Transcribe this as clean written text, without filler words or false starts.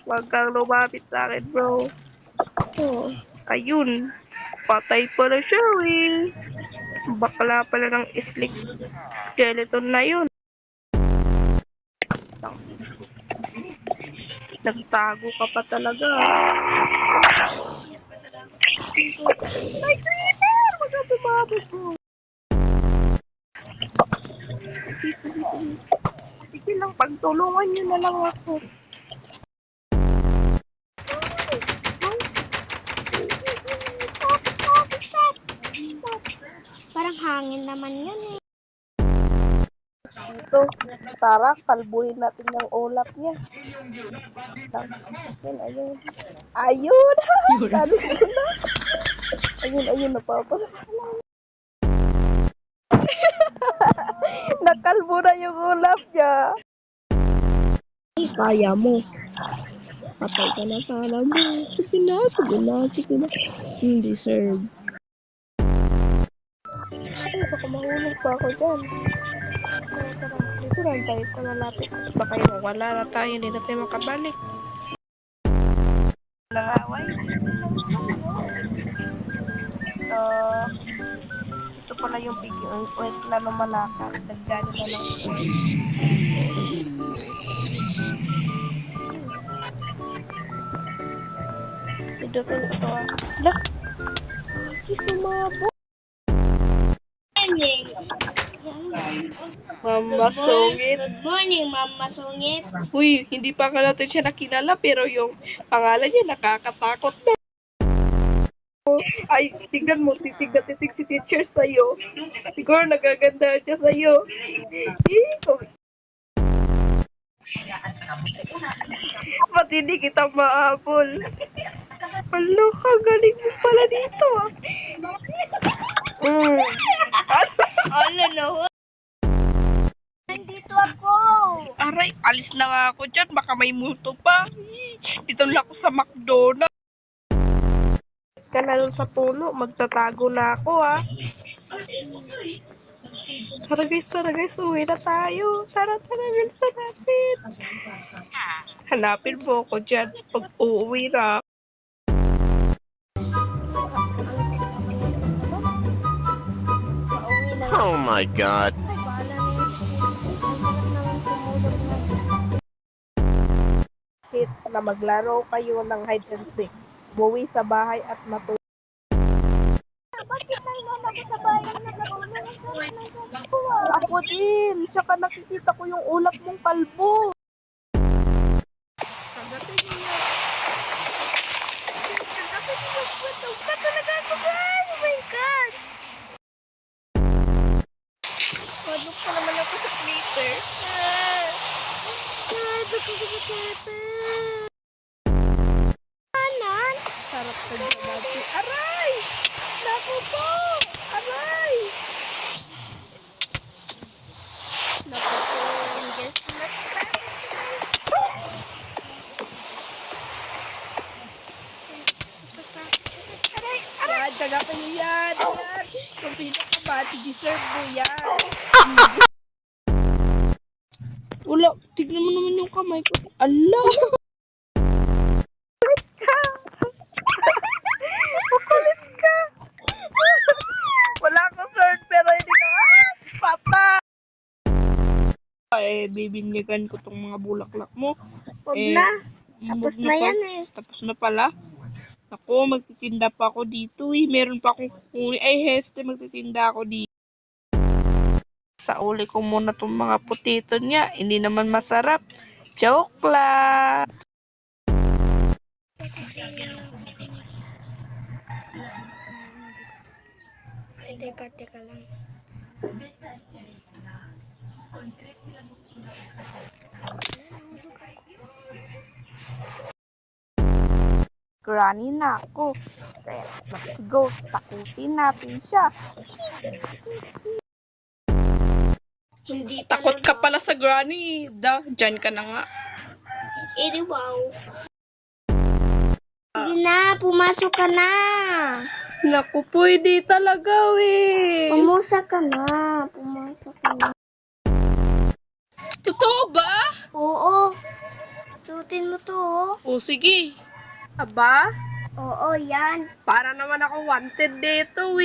Huwag kang lumapit sa akin, bro. Oh, ayun. Patay pala siya, eh. Bakla pala ng skeleton na yun. Nagtago ka pa talaga. Ay, creeper! Huwag kang bumabot mo. Sige lang, pagtulungan nyo na lang ako. Parang hangin naman yun eh. Dito, tara, kalbuhin natin yung ulap niya. Ayun. Ayun! Sabi ko na. Ayun, napapala. Nakalbo na yung ulap niya. Ay, kaya mo. Patay ka na sana mo. Sige na. Deserve. Ay, baka mahulog pa ako dyan. Tara. Dito lang tayo sa malapit. Baka yung wala na tayo, hindi na tayo makabalik. Nangaway. Ito pala yung pwede na ng Malacca. Dagdagan na lang. Ito ito. Lah! Sumabo. Mama Sungit. Good morning, Mama Sungit. Uy, hindi pa ka natin siya nakilala pero yung pangalan niya nakakatakot na. Ay, tignan mo, titig si teacher sa'yo. Siguro nagaganda siya sa'yo. Ba't hindi kita maabol? Alo, galing mo pala dito ah. Ano na ho? Nandito ako. Aray, alis na nga ako dyan. Baka may multo pa. Dito lang ako sa McDonald's. Ka na dun sa puno. Magtatago na ako ah. Tara guys, uwi na tayo. Tara, bilisan natin. Hanapin mo ako dyan pag uuwi na. Oh my God. Hit na maglaro kayo ng hide and seek. Buwi sa bahay at matulog. Bakit may mama ko sa bayan na nakulong sa mga Ako din. Tsaka nakikita ko yung ulap mong kalbo. Kagatin niyo. Patog ka talaga ako, guys! Oh my God! Padok pa naman ako sa creeper. Guys, ako sa creeper! Kanan? Sarap ka dyan dati. Aray! Naku po! Aray! Naku po. Guys, Yan, kagapin niyo yan. Yan. Kung sino ka ba, deserve mo yan. Wala, tignan mo naman yung kamay ko. Allah! Makulit ka! Wala akong sword pero hindi ka. Papa! Bibinyagan ko tong mga bulaklak mo. Huwag na. Tapos na yan eh. Tapos na pala. Ako, magtitinda pa ako dito eh. Meron pa akong kukunin. Ay, Heste, magtitinda ako dito. Sa uli ko muna tong mga potato niya. Hindi naman masarap. Joke lang. Teka lang. Granny na ako. Kaya, let's go. Takutin natin siya. Hindi Takot ka pala sa Granny. Dyan ka na nga. wow. Hindi na, pumasok ka na. Naku, pwede talaga eh. Pumasok ka na. Totoo ba? Oo. Suotin mo to, oh. O sige. Aba, Oo, yan. para naman ako wanted dito,